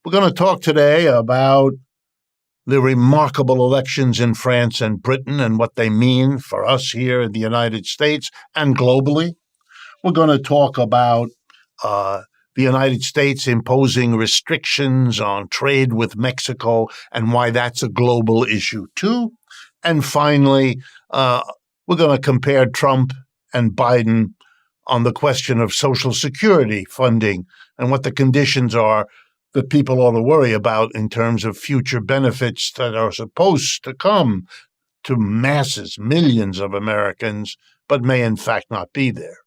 We're going to talk today about the remarkable elections in France and Britain and what they mean for us here in the United States and globally. We're going to talk about the United States imposing restrictions on trade with Mexico and why that's a global issue too. And finally, we're going to compare Trump and Biden on the question of Social Security funding and what the conditions are that people ought to worry about in terms of future benefits that are supposed to come to masses, millions of Americans, but may in fact not be there.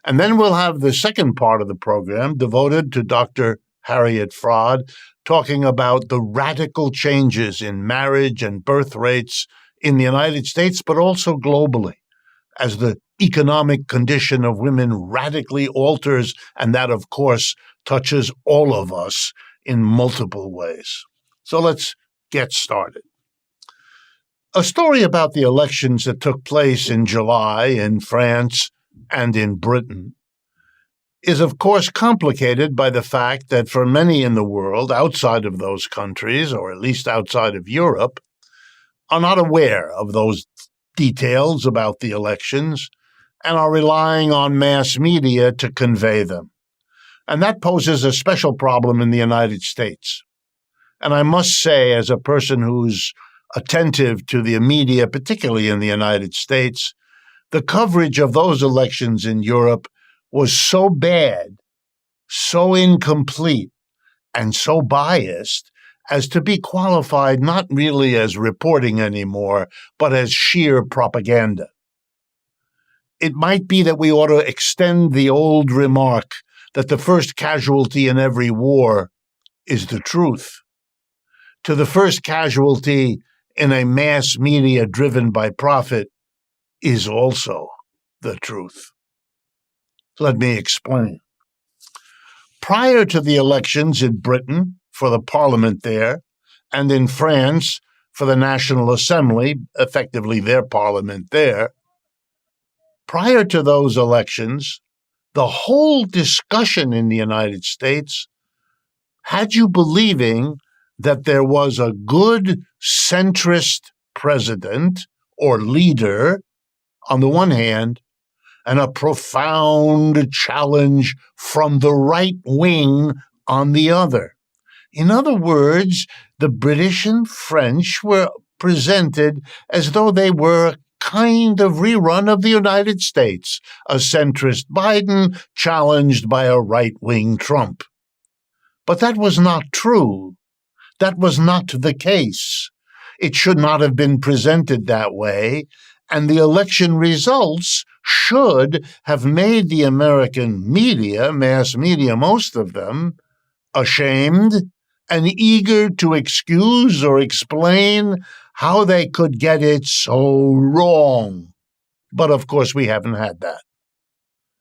And then we'll have the second part of the program devoted to Dr. Harriet Fraad, talking about the radical changes in marriage and birth rates in the United States, but also globally, as the economic condition of women radically alters, and that, of course, touches all of us in multiple ways. So let's get started. A story about the elections that took place in July in France and in Britain is, of course, complicated by the fact that for many in the world outside of those countries, or at least outside of Europe, are not aware of those details about the elections and are relying on mass media to convey them. And that poses a special problem in the United States. And I must say, as a person who's attentive to the media, particularly in the United States, the coverage of those elections in Europe was so bad, so incomplete, and so biased as to be qualified not really as reporting anymore, but as sheer propaganda. It might be that we ought to extend the old remark that the first casualty in every war is the truth to the first casualty in a mass media driven by profit is also the truth. Let me explain. Prior to the elections in Britain for the parliament there, and in France for the National Assembly, effectively their parliament there, prior to those elections, the whole discussion in the United States had you believing that there was a good centrist president or leader on the one hand, and a profound challenge from the right wing on the other. In other words, the British and French were presented as though they were a kind of rerun of the United States, a centrist Biden challenged by a right-wing Trump. But that was not true. That was not the case. It should not have been presented that way, and the election results should have made the American media, mass media, most of them, ashamed and eager to excuse or explain how they could get it so wrong. But of course, we haven't had that.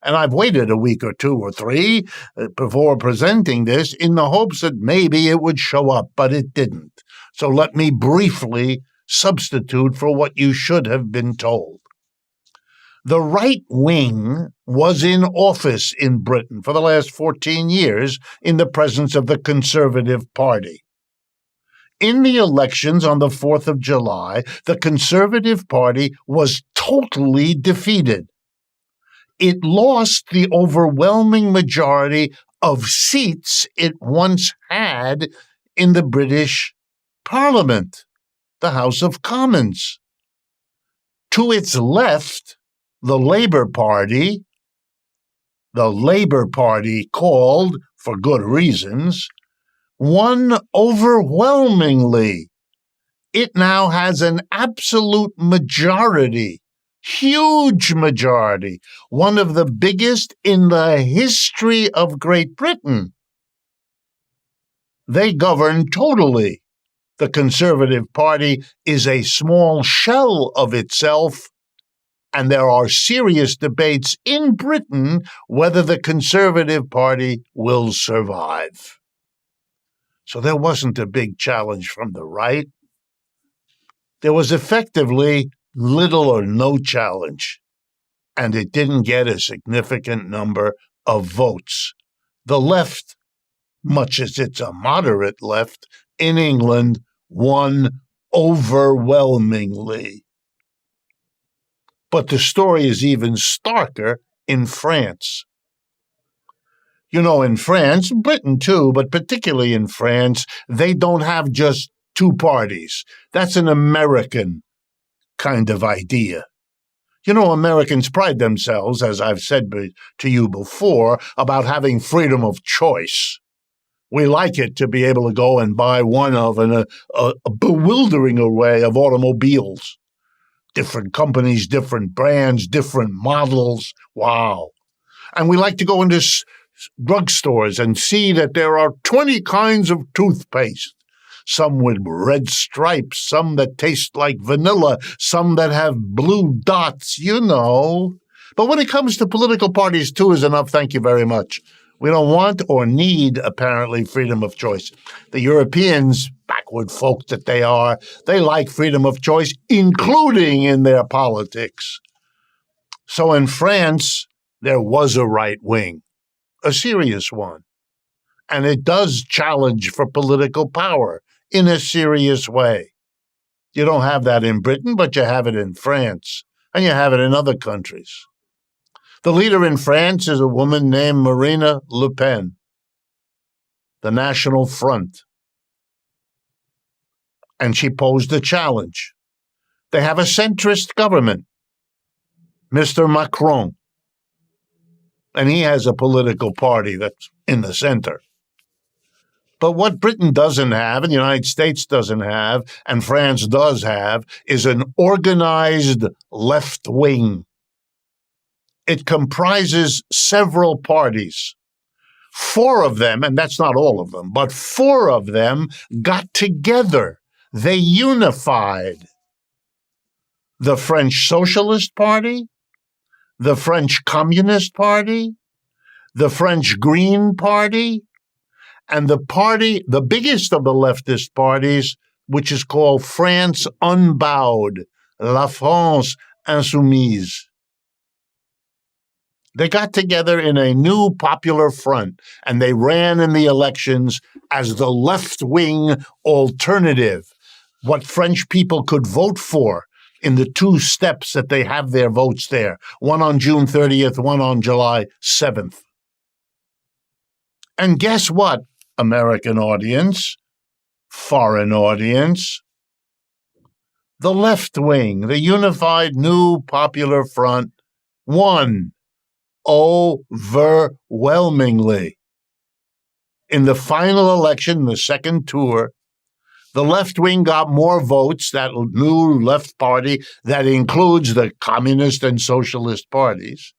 And I've waited a week or two or three before presenting this in the hopes that maybe it would show up, but it didn't. So let me briefly substitute for what you should have been told. The right wing was in office in Britain for the last 14 years in the presence of the Conservative Party. In the elections on the 4th of July, the Conservative Party was totally defeated. It lost the overwhelming majority of seats it once had in the British Parliament, the House of Commons. To its left, the Labour Party called, for good reasons, won overwhelmingly. It now has an absolute majority, huge majority, one of the biggest in the history of Great Britain. They govern totally. The Conservative Party is a small shell of itself, and there are serious debates in Britain whether the Conservative Party will survive. So there wasn't a big challenge from the right. There was effectively little or no challenge, and it didn't get a significant number of votes. The left much as it's a moderate left, in England won overwhelmingly. But the story is even starker in France. In France, Britain too, but particularly in France, they don't have just two parties. That's an American kind of idea. Americans pride themselves, as I've said to you before, about having freedom of choice. We like it to be able to go and buy one of a bewildering array of automobiles. Different companies, different brands, different models. Wow. And we like to go into drugstores and see that there are 20 kinds of toothpaste. Some with red stripes, some that taste like vanilla, some that have blue dots, But when it comes to political parties, two is enough, thank you very much. We don't want or need, apparently, freedom of choice. The Europeans, backward folk that they are, they like freedom of choice, including in their politics. So in France, there was a right wing, a serious one. And it does challenge for political power in a serious way. You don't have that in Britain, but you have it in France, and you have it in other countries. The leader in France is a woman named Marine Le Pen, the National Front. And she posed a challenge. They have a centrist government, Mr. Macron, and he has a political party that's in the center. But what Britain doesn't have, and the United States doesn't have, and France does have, is an organized left wing. It comprises several parties. 4 of them, and that's not all of them, but 4 of them got together. They unified. The French Socialist Party, the French Communist Party, the French Green Party, and the biggest of the leftist parties, which is called France Unbowed, La France Insoumise. They got together in a new popular front, and they ran in the elections as the left-wing alternative, what French people could vote for in the 2 steps that they have their votes there, one on June 30th, one on July 7th. And guess what, American audience, foreign audience? The left wing, the unified new popular front, won overwhelmingly. In the final election, the second tour, the left wing got more votes, that new left party that includes the communist and socialist parties,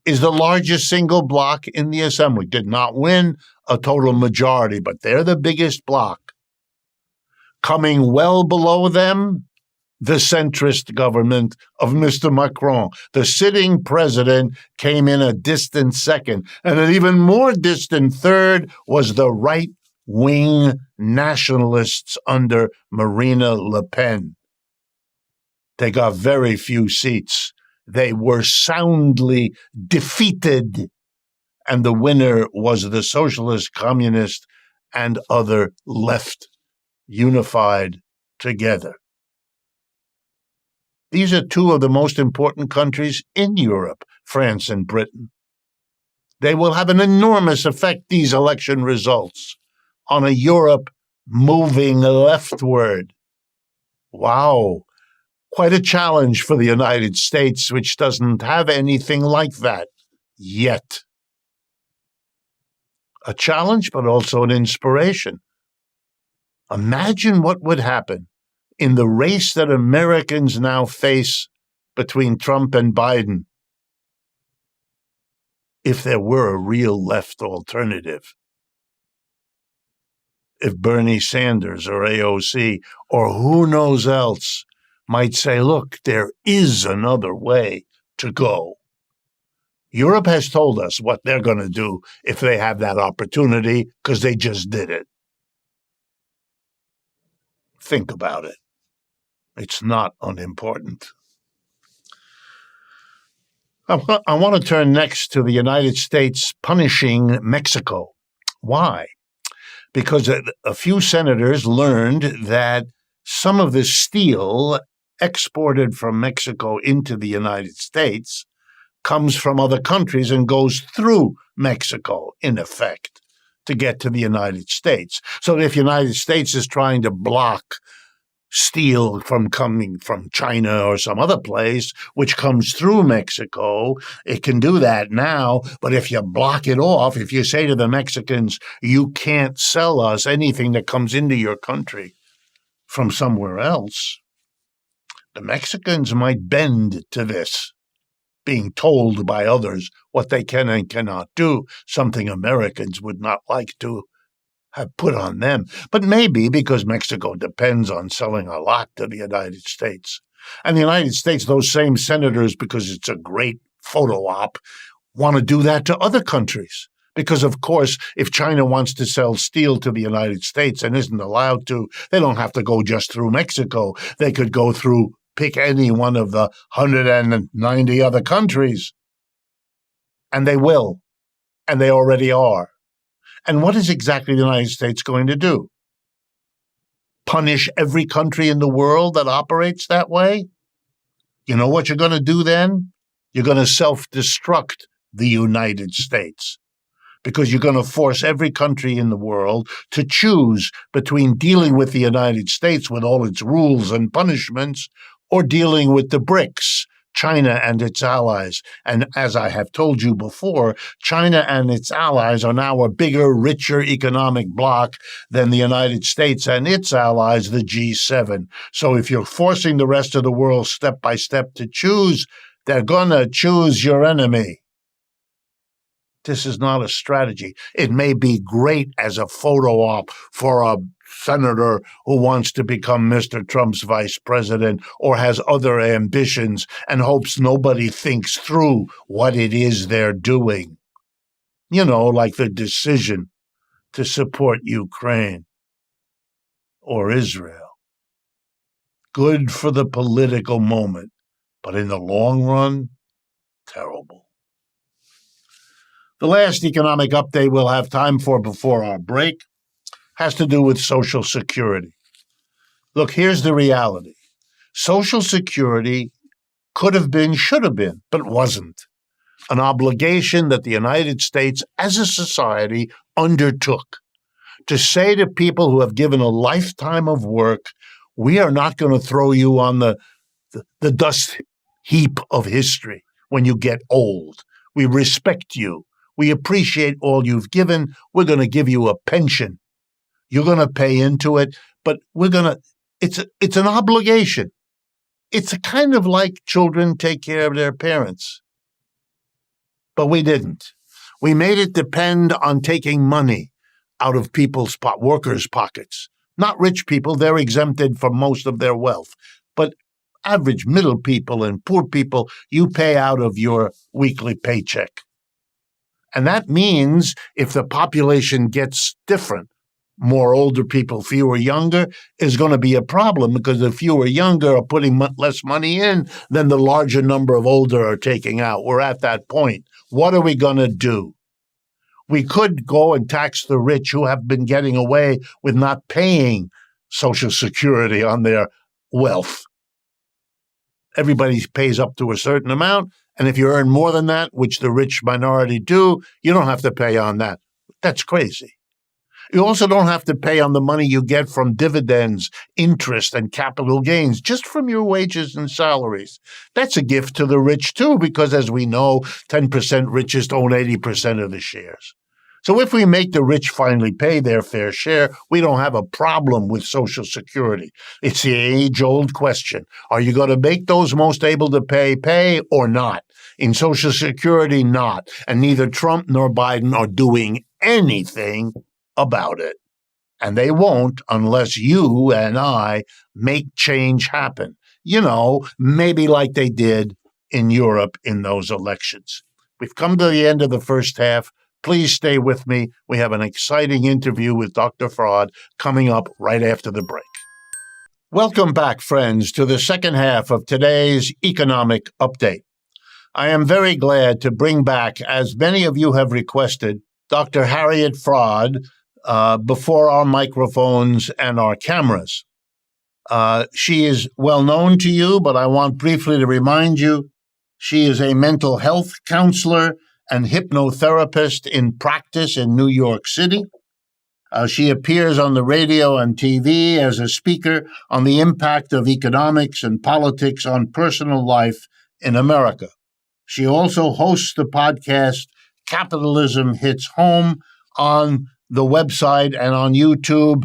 is the largest single bloc in the assembly. Did not win a total majority, but they're the biggest bloc. Coming well below them, the centrist government of Mr. Macron. The sitting president came in a distant second, and an even more distant third was the right-wing nationalists under Marine Le Pen. They got very few seats. They were soundly defeated, and the winner was the socialist, communist, and other left unified together. These are 2 of the most important countries in Europe, France and Britain. They will have an enormous effect, these election results, on a Europe moving leftward. Wow. Quite a challenge for the United States, which doesn't have anything like that yet. A challenge, but also an inspiration. Imagine what would happen in the race that Americans now face between Trump and Biden if there were a real left alternative. If Bernie Sanders or AOC or who knows else might say, look, there is another way to go. Europe has told us what they're going to do if they have that opportunity, because they just did it. Think about it. It's not unimportant. I want to turn next to the United States punishing Mexico Why? Because a few senators learned that some of the steel exported from Mexico into the United States comes from other countries and goes through Mexico, in effect, to get to the United States. So if the United States is trying to block steel from coming from China or some other place, which comes through Mexico, it can do that now. But if you block it off, if you say to the Mexicans, you can't sell us anything that comes into your country from somewhere else, the Mexicans might bend to this, being told by others what they can and cannot do, something Americans would not like to have put on them. But maybe because Mexico depends on selling a lot to the United States. And the United States, those same senators, because it's a great photo op, want to do that to other countries. Because, of course, if China wants to sell steel to the United States and isn't allowed to, they don't have to go just through Mexico. They could go through, pick any one of the 190 other countries. And they will. And they already are. And what is exactly the United States going to do? Punish every country in the world that operates that way? You know what you're going to do then? You're going to self-destruct the United States, because you're going to force every country in the world to choose between dealing with the United States with all its rules and punishments or dealing with the BRICS, China and its allies. And as I have told you before, China and its allies are now a bigger, richer economic bloc than the United States and its allies, the G7. So if you're forcing the rest of the world step by step to choose, they're going to choose your enemy. This is not a strategy. It may be great as a photo op for a senator who wants to become Mr. Trump's vice president or has other ambitions and hopes nobody thinks through what it is they're doing. You know, like the decision to support Ukraine or Israel. Good for the political moment, but in the long run, terrible. The last economic update we'll have time for before our break has to do with Social Security. Look, here's the reality. Social Security could have been, should have been, but wasn't an obligation that the United States as a society undertook to say to people who have given a lifetime of work, we are not going to throw you on the dust heap of history when you get old. We respect you. We appreciate all you've given. We're going to give you a pension. You're going to pay into it, but it's an obligation. It's a kind of like children take care of their parents. But we didn't. We made it depend on taking money out of people's workers' pockets. Not rich people, they're exempted from most of their wealth. But average middle people and poor people, you pay out of your weekly paycheck. And that means if the population gets different, more older people, fewer younger, is going to be a problem because the fewer younger are putting less money in than the larger number of older are taking out. We're at that point. What are we going to do? We could go and tax the rich who have been getting away with not paying Social Security on their wealth. Everybody pays up to a certain amount, and if you earn more than that, which the rich minority do, you don't have to pay on that. That's crazy. You also don't have to pay on the money you get from dividends, interest, and capital gains, just from your wages and salaries. That's a gift to the rich, too, because as we know, 10% richest own 80% of the shares. So if we make the rich finally pay their fair share, we don't have a problem with Social Security. It's the age-old question. Are you going to make those most able to pay or not? In Social Security, not. And neither Trump nor Biden are doing anything about it. And they won't unless you and I make change happen. You know, maybe like they did in Europe in those elections. We've come to the end of the first half. Please stay with me. We have an exciting interview with Dr. Fraud coming up right after the break. Welcome back, friends, to the second half of today's economic update. I am very glad to bring back, as many of you have requested, Dr. Harriet Fraud before our microphones and our cameras. She is well known to you, but I want briefly to remind you, she is a mental health counselor and hypnotherapist in practice in New York City. She appears on the radio and TV as a speaker on the impact of economics and politics on personal life in America. She also hosts the podcast Capitalism Hits Home on the website and on YouTube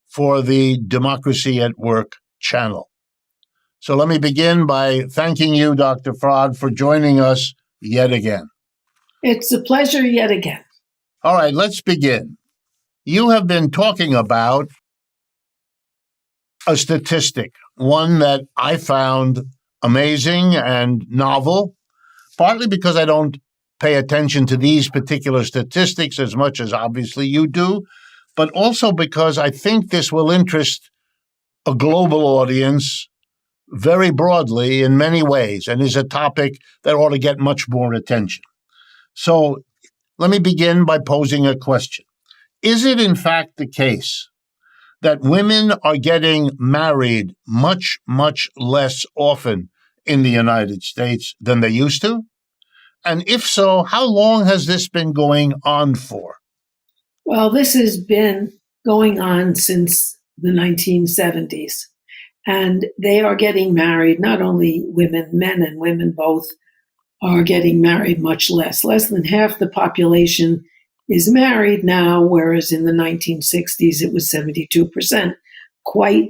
for the Democracy at Work channel. So let me begin by thanking you, Dr. Fraud, for joining us yet again. It's a pleasure yet again. All right, let's begin. You have been talking about a statistic, one that I found amazing and novel, partly because I don't pay attention to these particular statistics as much as obviously you do, but also because I think this will interest a global audience very broadly in many ways and is a topic that ought to get much more attention. So let me begin by posing a question. Is it in fact the case that women are getting married much, much less often in the United States than they used to? And if so, how long has this been going on for? Well, this has been going on since the 1970s. And they are getting married, not only women, men and women both are getting married much less. Less than half the population is married now, whereas in the 1960s it was 72%. Quite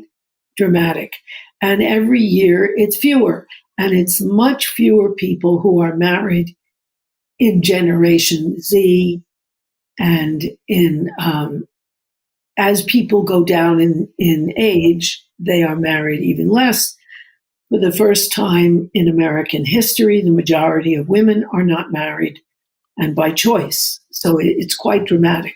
dramatic. And every year it's fewer. And it's much fewer people who are married in Generation Z and as people go down in age, they are married even less. For the first time in American history, the majority of women are not married, and by choice. So it's quite dramatic.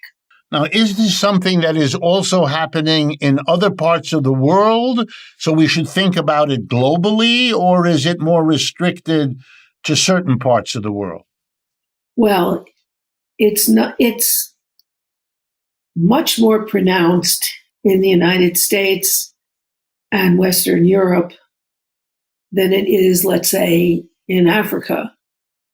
Now, is this something that is also happening in other parts of the world? So we should think about it globally, or is it more restricted to certain parts of the world? Well, it's much more pronounced in the United States and Western Europe than it is, let's say, in Africa,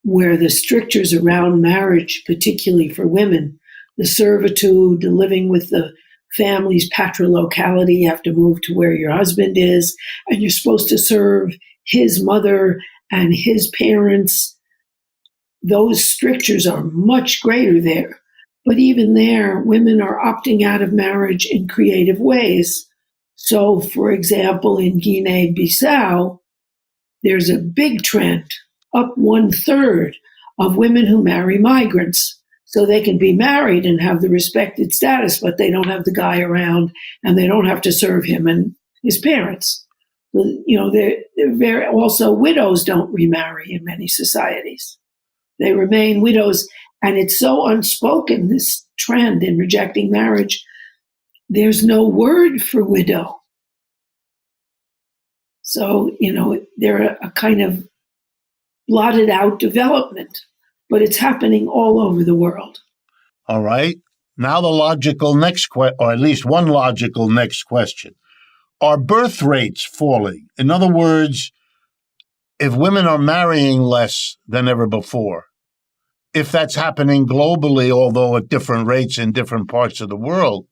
where the strictures around marriage, particularly for women, the servitude, the living with the family's patrilocality, you have to move to where your husband is, and you're supposed to serve his mother and his parents. Those strictures are much greater there. But even there, women are opting out of marriage in creative ways. So, for example, in Guinea-Bissau, there's a big trend, up 1/3 of women who marry migrants. So they can be married and have the respected status, but they don't have the guy around and they don't have to serve him and his parents. You know, they're very, also widows don't remarry in many societies. They remain widows. And it's so unspoken, this trend in rejecting marriage. There's no word for widow. So, you know, they're a kind of blotted out development, but it's happening all over the world. All right. Now the logical next question, or at least one logical next question. Are birth rates falling? In other words, if women are marrying less than ever before, if that's happening globally, although at different rates in different parts of the world,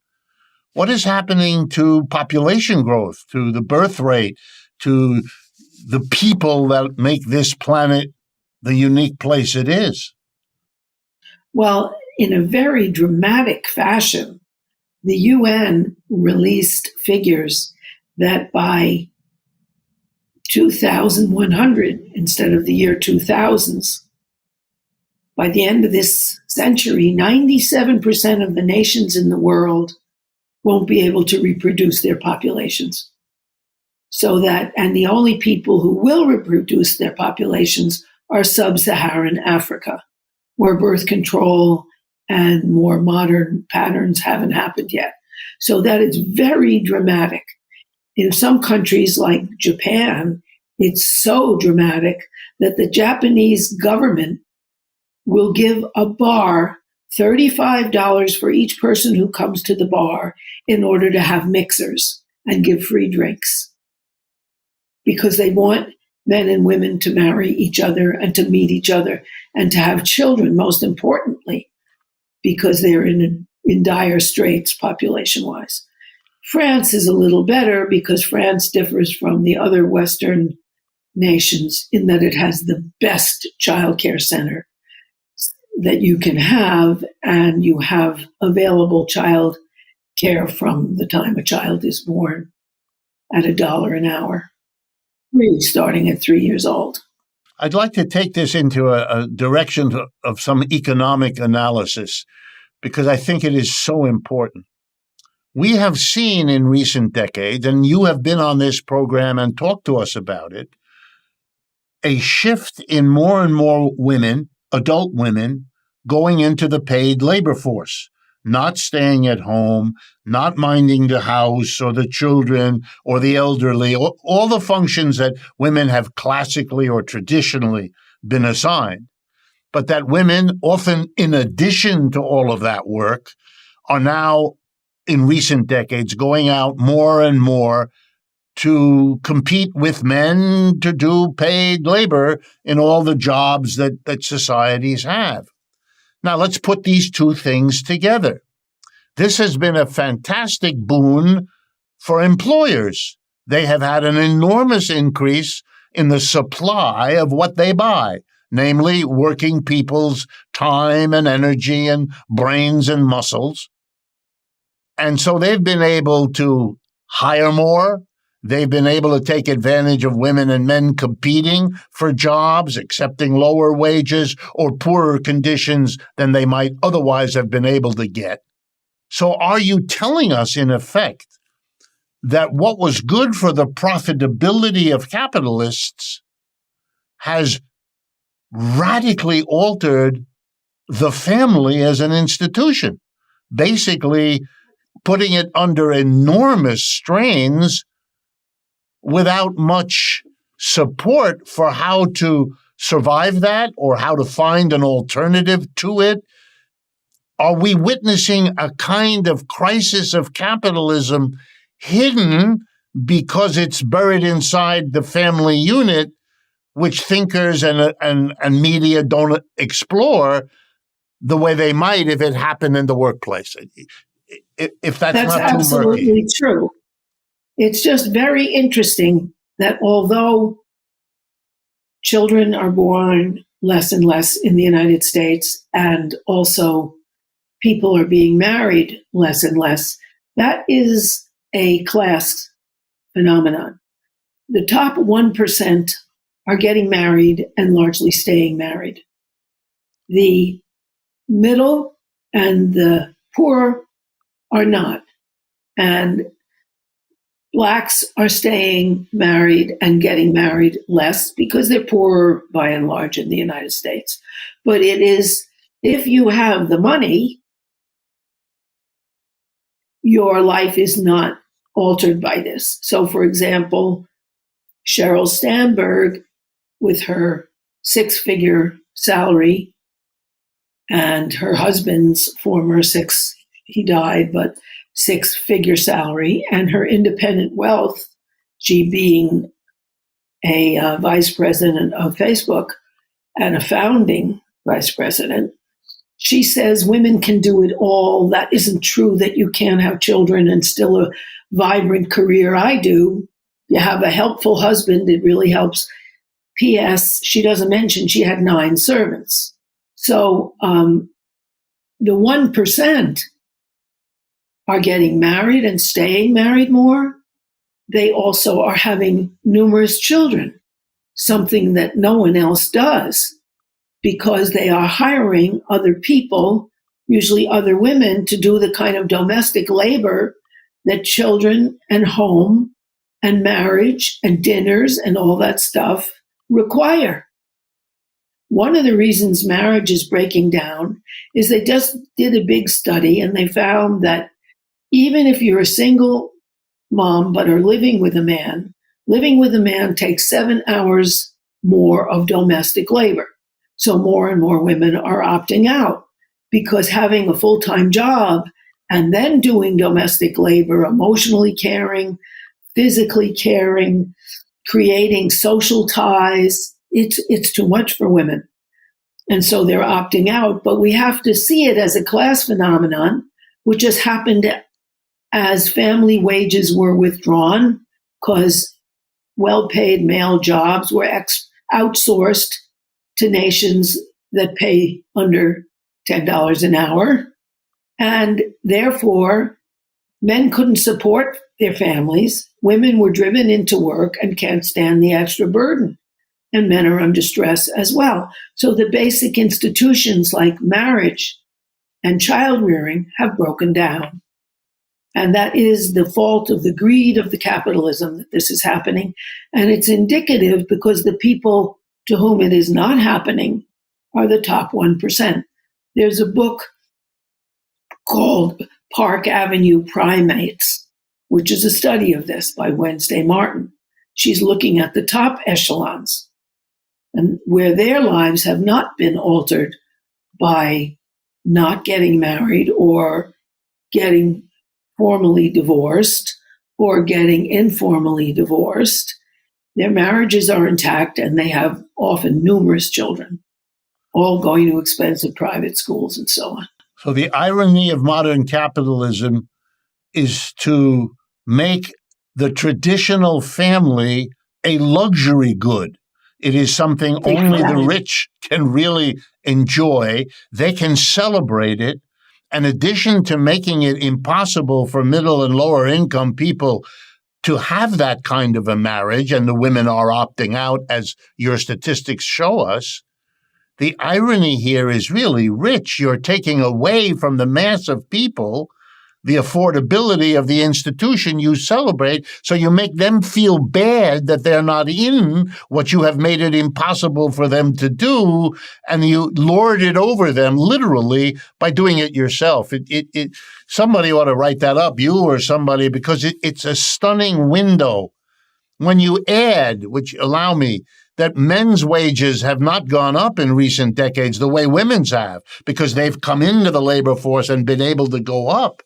what is happening to population growth, to the birth rate, to the people that make this planet the unique place it is? Well, in a very dramatic fashion, the UN released figures that by 2100, instead of the year 2000s, by the end of this century, 97% of the nations in the world won't be able to reproduce their populations. So that, and the only people who will reproduce their populations are sub-Saharan Africa, where birth control and more modern patterns haven't happened yet. So that is very dramatic. In some countries like Japan, it's so dramatic that the Japanese government will give a bar $35 for each person who comes to the bar in order to have mixers and give free drinks, because they want men and women to marry each other and to meet each other and to have children, most importantly, because they're in dire straits population-wise. France is a little better because France differs from the other Western nations in that it has the best childcare center that you can have, and you have available child care from the time a child is born at $1 an hour, really starting at 3 years old. I'd like to take this into a direction of some economic analysis, because I think it is so important. We have seen in recent decades, and you have been on this program and talked to us about it, a shift in more and more women, adult women, going into the paid labor force, not staying at home, not minding the house or the children or the elderly, all the functions that women have classically or traditionally been assigned. But that women, often in addition to all of that work, are now, in recent decades, going out more and more to compete with men to do paid labor in all the jobs that societies have. Now, let's put these two things together. This has been a fantastic boon for employers. They have had an enormous increase in the supply of what they buy, namely working people's time and energy and brains and muscles. And so they've been able to hire more. They've been able to take advantage of women and men competing for jobs, accepting lower wages or poorer conditions than they might otherwise have been able to get. So are you telling us, in effect, that what was good for the profitability of capitalists has radically altered the family as an institution, basically putting it under enormous strains without much support for how to survive that or how to find an alternative to it? Are we witnessing a kind of crisis of capitalism hidden because it's buried inside the family unit, which thinkers and media don't explore the way they might if it happened in the workplace? If that's not too absolutely murky. True. It's just very interesting that although children are born less and less in the United States, and also people are being married less and less, that is a class phenomenon. The top 1% are getting married and largely staying married. The middle and the poor are not. And Blacks are staying married and getting married less because they're poorer by and large in the United States. But it is, if you have the money, your life is not altered by this. So, for example, Sheryl Sandberg, with her 6-figure salary and her husband's former he died, but 6-figure salary, and her independent wealth, she being a vice president of Facebook and a founding vice president, she says women can do it all. That isn't true, that you can't have children and still a vibrant career. I do. You have a helpful husband, it really helps. P.S., she doesn't mention she had 9 servants. So the 1% are getting married and staying married more. They also are having numerous children, something that no one else does, because they are hiring other people, usually other women, to do the kind of domestic labor that children and home and marriage and dinners and all that stuff require. One of the reasons marriage is breaking down is they just did a big study, and they found that even if you're a single mom but are living with a man takes 7 hours more of domestic labor. So more and more women are opting out. because having a full-time job and then doing domestic labor, emotionally caring, physically caring, creating social ties, it's too much for women. And so they're opting out. But we have to see it as a class phenomenon, which has happened as family wages were withdrawn because well-paid male jobs were outsourced to nations that pay under $10 an hour. And therefore, men couldn't support their families. Women were driven into work and can't stand the extra burden. And men are under stress as well. So the basic institutions like marriage and child rearing have broken down. And that is the fault of the greed of the capitalism that this is happening. And it's indicative because the people to whom it is not happening are the top 1%. There's a book called Park Avenue Primates, which is a study of this by Wednesday Martin. She's looking at the top echelons and where their lives have not been altered by not getting married or getting formally divorced or getting informally divorced. Their marriages are intact and they have often numerous children, all going to expensive private schools and so on. So the irony of modern capitalism is to make the traditional family a luxury good. It is something only the rich can really enjoy. They can celebrate it. In addition to making it impossible for middle and lower income people to have that kind of a marriage, and the women are opting out, as your statistics show us, the irony here is really rich. You're taking away from the mass of people the affordability of the institution you celebrate, so you make them feel bad that they're not in what you have made it impossible for them to do, and you lord it over them literally by doing it yourself. Somebody ought to write that up, you or somebody, because it's a stunning window. When you add, which allow me, that men's wages have not gone up in recent decades the way women's have, because they've come into the labor force and been able to go up.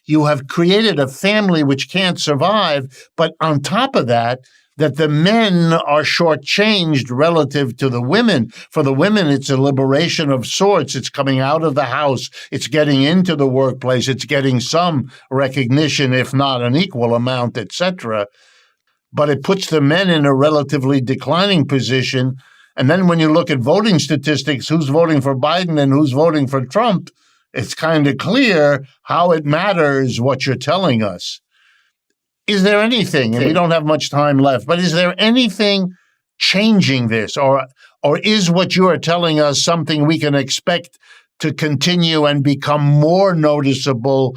You have created a family which can't survive, but on top of that, that the men are shortchanged relative to the women. For the women, it's a liberation of sorts. It's coming out of the house. It's getting into the workplace. It's getting some recognition, if not an equal amount, etc. But it puts the men in a relatively declining position. And then when you look at voting statistics, who's voting for Biden and who's voting for Trump, it's kind of clear how it matters what you're telling us. Is there anything, and we don't have much time left, but is there anything changing this? Or is what you are telling us something we can expect to continue and become more noticeable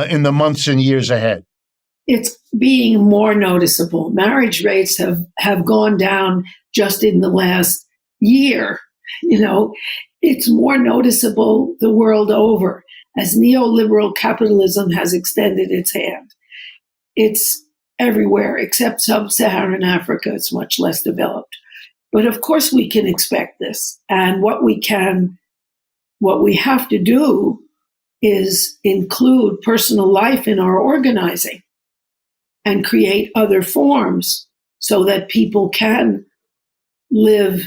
in the months and years ahead? It's being more noticeable. Marriage rates have gone down just in the last year. You know, it's more noticeable the world over as neoliberal capitalism has extended its hand. It's everywhere except sub-Saharan Africa. It's much less developed. But of course we can expect this. And what we have to do is include personal life in our organizing and create other forms so that people can live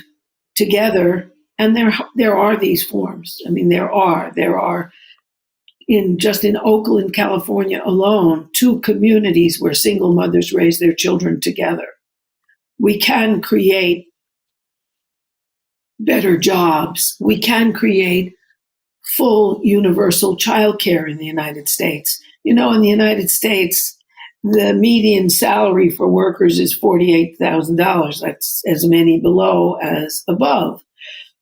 together. And there are these forms. I mean, there are in Oakland, California alone, 2 communities where single mothers raise their children together. We can create better jobs. We can create full universal childcare in the United States. You know, in the United States, the median salary for workers is $48,000. That's as many below as above.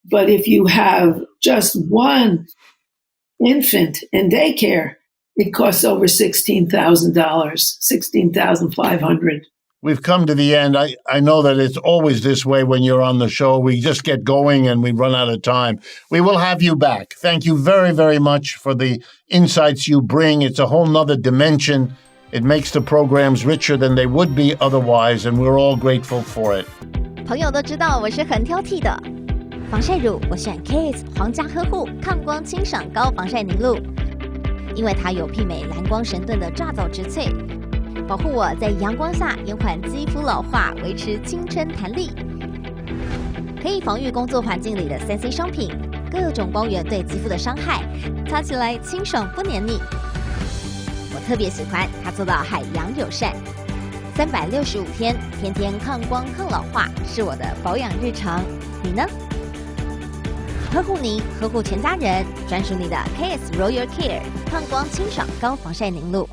But if you have just one infant in daycare, it costs over $16,000, $16,500. We've come to the end. I know that it's always this way when you're on the show. We just get going and we run out of time. We will have you back. Thank you very, very much for the insights you bring. It's a whole nother dimension. It makes the programs richer than they would be otherwise, and we're all grateful for it. 朋友都知道我是很挑剔的，防晒乳我选 KISS 皇家呵护抗光清爽高防晒凝露，因为它有媲美蓝光神盾的抓藻植萃，保护我在阳光下延缓肌肤老化，维持青春弹力。可以防御工作环境里的3C 商品，各种光源对肌肤的伤害，擦起来清爽不黏腻。我特别喜欢它做到海洋友善，365天，天天抗光抗老化，是我的保养日常。你呢？呵护您，呵护全家人，专属你的 KISS Royal Care 抗光清爽高防晒凝露。